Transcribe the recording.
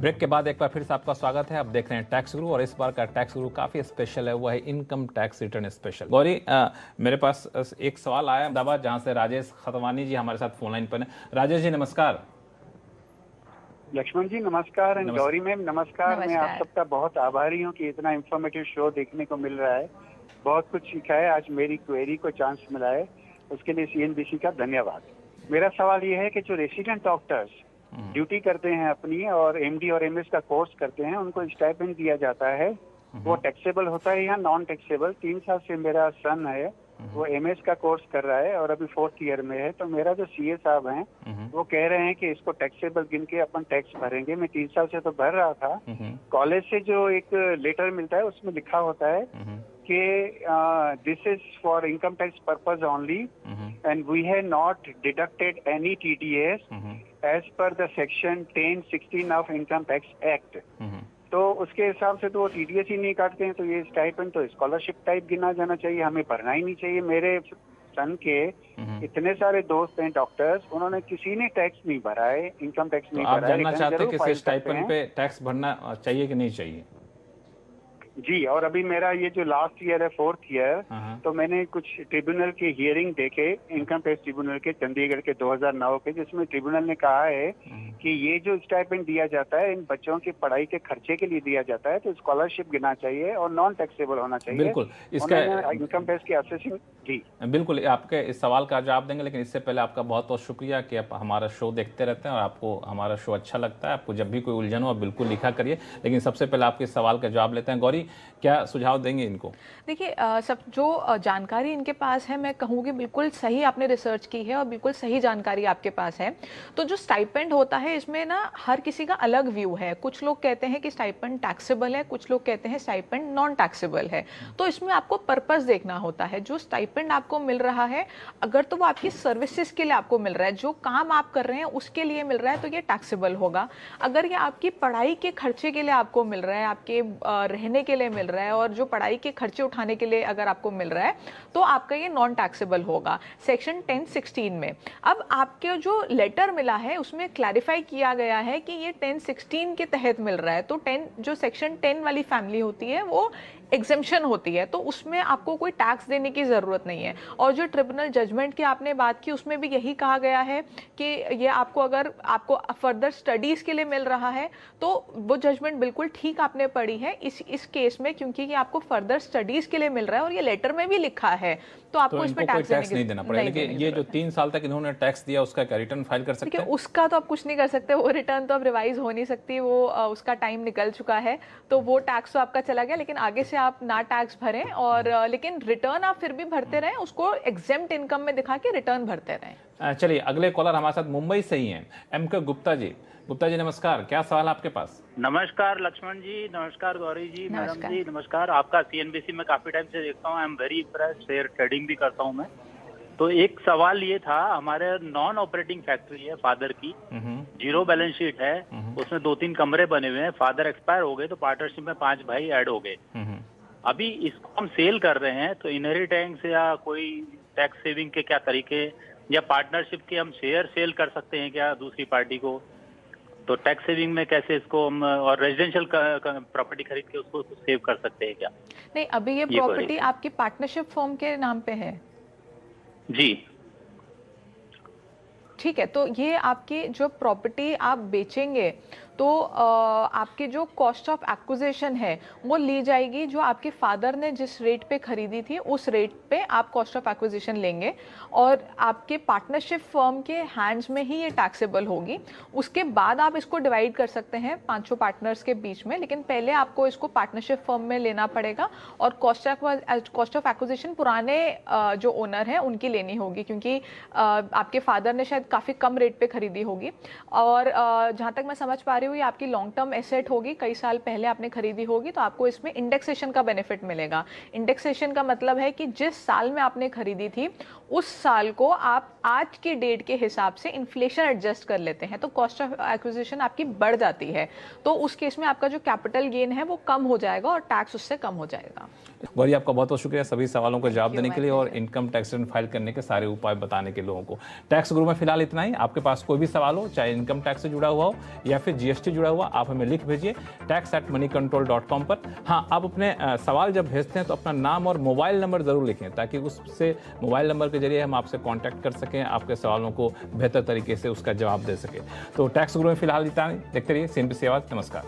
Break के बाद एक बार फिर से आपका स्वागत है। आप देख रहे हैं टैक्स गुरु और इस बार का टैक्स गुरु काफ़ी स्पेशल है, वो है income tax return special. Gauri, मेरे पास एक सवाल आया अहमदाबाद, जहां से राजेश खतवानी जी हमारे साथ फोन लाइन पर हैं। राजेश जी नमस्कार। लक्ष्मण जी नमस्कार। गौरी मैम नमस्कार। मैं आप सबका बहुत आभारी हूँ कि इतना इंफॉर्मेटिव शो देखने को मिल रहा है। बहुत कुछ सीखा है, आज मेरी क्वेरी को चांस मिला है, उसके लिए सीएनबीसी का धन्यवाद। मेरा सवाल ये है कि जो रेसिडेंट डॉक्टर्स ड्यूटी करते हैं अपनी और एमडी और एमएस का कोर्स करते हैं, उनको स्टाइपेंड दिया जाता है, वो टैक्सेबल होता है या नॉन टैक्सेबल? 3 साल से मेरा सन है, वो एमएस का कोर्स कर रहा है और अभी 4th ईयर में है। तो मेरा जो सीए साहब हैं वो कह रहे हैं कि इसको टैक्सेबल गिन के अपन टैक्स भरेंगे। मैं 3 साल से तो भर रहा था। कॉलेज से जो एक लेटर मिलता है उसमें लिखा होता है कि this is for income tax purpose only and we have not deducted any TDS as per the section 1016 of income tax act. तो उसके हिसाब से तो वो टीडीएस ही नहीं काटते हैं, तो ये स्टाइपेंड तो स्कॉलरशिप टाइप गिना जाना चाहिए, हमें भरना ही नहीं चाहिए। मेरे सन के इतने सारे दोस्त हैं डॉक्टर्स, उन्होंने किसी ने टैक्स नहीं भरा है, इनकम टैक्स नहीं भरा है। आप जानना चाहते हैं कि स्टाइपेंड पे टैक्स भरना चाहिए कि नहीं चाहिए? जी, और अभी मेरा ये जो लास्ट ईयर है 4th ईयर, तो मैंने कुछ ट्रिब्यूनल के हियरिंग देखे, इनकम टैक्स ट्रिब्यूनल के चंडीगढ़ के 2009 के, जिसमें ट्रिब्यूनल ने कहा है कि ये जो स्टाइपेंड दिया जाता है इन बच्चों की पढ़ाई के खर्चे के लिए दिया जाता है, तो स्कॉलरशिप गिना चाहिए और नॉन टैक्सेबल होना चाहिए। बिल्कुल, इसका इनकम टैक्स की असेसिंग। जी बिल्कुल, आपके इस सवाल का जवाब देंगे, लेकिन इससे पहले आपका बहुत बहुत शुक्रिया कि आप हमारा शो देखते रहते हैं और आपको हमारा शो अच्छा लगता है। आपको जब भी कोई उलझन हो आप बिल्कुल लिखा करिए, लेकिन सबसे पहले आपके सवाल का जवाब लेते हैं। गौरी, क्या सुझाव देंगे इनको? देखिए, सब जो जानकारी इनके पास है, मैं कहूँगी बिल्कुल सही आपने रिसर्च की है और बिल्कुल सही जानकारी आपके पास है। तो जो स्टाइपेंड होता है इसमें ना हर किसी का अलग व्यू है। कुछ लोग कहते हैं कि स्टाइपेंड टैक्सेबल है, कुछ लोग कहते हैं स्टाइपेंड नॉन टैक्सेबल है। तो इसमें आपको पर्पस देखना होता है। जो स्टाइपेंड आपको मिल रहा है, अगर तो वो आपकी सर्विसेज के लिए आपको मिल रहा है, जो काम आप कर रहे हैं उसके लिए मिल रहा है, तो ये टैक्सेबल होगा। अगर ये आपकी पढ़ाई के खर्चे के लिए आपको मिल रहा है, आपके रहने के लिए मिल रहा है और जो पढ़ाई के खर्चे उठाने के लिए अगर आपको मिल रहा है, तो आपका ये नॉन टैक्सेबल होगा सेक्शन 1016 में। अब आपके जो लेटर मिला है उसमें क्लैरिफाई किया गया है कि ये 1016 के तहत मिल रहा है। तो 10 जो सेक्शन 10 वाली फैमिली होती है वो एग्जेम्पशन होती है, तो उसमें आपको कोई टैक्स देने की ज़रूरत नहीं है। और जो ट्रिब्यूनल जजमेंट की आपने बात की उसमें भी यही कहा गया है कि ये आपको अगर आपको फर्दर स्टडीज़ के लिए मिल रहा है तो वो जजमेंट बिल्कुल ठीक आपने पढ़ी है इस केस में, क्योंकि ये आपको फर्दर स्टडीज़ के लिए मिल रहा है और ये लेटर में भी लिखा है, तो आपको इसमें टैक्स नहीं देना पड़ेगा। लेकिन ये जो 3 साल तक इन्होंने टैक्स दिया उसका क्या रिटर्न फाइल कर सकते हैं? उसका तो आप कुछ नहीं कर सकते, वो रिटर्न तो अब रिवाइज हो नहीं सकती, वो उसका टाइम निकल चुका है, तो वो टैक्स तो आपका चला गया। लेकिन आगे से आप ना टैक्स भरें और लेकिन रिटर्न आप फिर भी भरते रहें, उसको एग्जेम्प्ट इनकम में दिखा के रिटर्न भरते रहें। चलिए, अगले कॉलर हमारे साथ मुंबई से ही हैं, एम.के. गुप्ता जी। गुप्ता जी नमस्कार, क्या सवाल आपके पास? नमस्कार लक्ष्मण जी, नमस्कार गौरी जी, मैडम जी नमस्कार। आपका सीएनबीसी में काफी टाइम से देखता हूँ, I am very impressed, share trading भी करता हूँ मैं। तो एक सवाल ये था, हमारे नॉन ऑपरेटिंग फैक्ट्री है फादर की, जीरो बैलेंस शीट है, उसमें 2-3 कमरे बने हुए हैं। फादर एक्सपायर हो गए तो पार्टनरशिप में 5 भाई ऐड हो गए। अभी इसको हम सेल कर रहे हैं, तो इनहेरिटेंस या कोई टैक्स सेविंग के क्या तरीके, या पार्टनरशिप के हम शेयर सेल कर सकते हैं क्या दूसरी पार्टी को? तो टैक्स सेविंग में कैसे इसको हम, और रेजिडेंशियल प्रॉपर्टी खरीद के उसको सेव कर सकते हैं क्या? नहीं, अभी ये प्रॉपर्टी आपकी पार्टनरशिप फर्म के नाम पे है जी। ठीक है, तो ये आपकी जो प्रॉपर्टी आप बेचेंगे तो आपकी जो कॉस्ट ऑफ एक्विजिशन है वो ली जाएगी, जो आपके फादर ने जिस रेट पे खरीदी थी उस रेट पे आप कॉस्ट ऑफ एक्विजिशन लेंगे और आपके पार्टनरशिप फर्म के हैंड्स में ही ये टैक्सेबल होगी। उसके बाद आप इसको डिवाइड कर सकते हैं 5 पार्टनर्स के बीच में, लेकिन पहले आपको इसको पार्टनरशिप फर्म में लेना पड़ेगा और कॉस्ट ऑफ एक्विजिशन पुराने जो ओनर हैं उनकी लेनी होगी, क्योंकि आपके फादर ने शायद काफ़ी कम रेट पे खरीदी होगी। और जहाँ तक मैं समझ पा रही हूँ ये आपकी लॉन्ग टर्म एसेट होगी, कई साल पहले आपने खरीदी होगी, तो आपको इसमें इंडेक्सेशन का बेनिफिट मिलेगा। इंडेक्सेशन का मतलब है कि जिस साल में आपने खरीदी थी उस साल को आप आज के डेट के हिसाब से इन्फ्लेशन एडजस्ट कर लेते हैं तो कॉस्ट ऑफ एक्विजिशन आपकी बढ़ जाती है, तो उस केस में आपका जो कैपिटल गेन है वो कम हो जाएगा और टैक्स उससे कम हो जाएगा। गौरी, आपका बहुत बहुत शुक्रिया सभी सवालों का जवाब देने के लिए और इनकम टैक्स रिटर्न फाइल करने के सारे उपाय बताने के लोगों को। टैक्स गुरु में फिलहाल इतना ही। आपके पास कोई भी सवाल हो, चाहे इनकम टैक्स से जुड़ा हुआ हो या फिर जीएसटी जुड़ा हुआ, आप हमें लिख भेजिए tax@moneycontrol.com पर। हाँ, आप अपने सवाल जब भेजते हैं तो अपना नाम और मोबाइल नंबर जरूर लिखें, ताकि उससे मोबाइल नंबर के जरिए हम आपसे कॉन्टैक्ट कर सकें, आपके सवालों को बेहतर तरीके से उसका जवाब दे सकें। तो टैक्स गुरु में फिलहाल इतना ही। देखते रहिए CNBC आवाज। नमस्कार।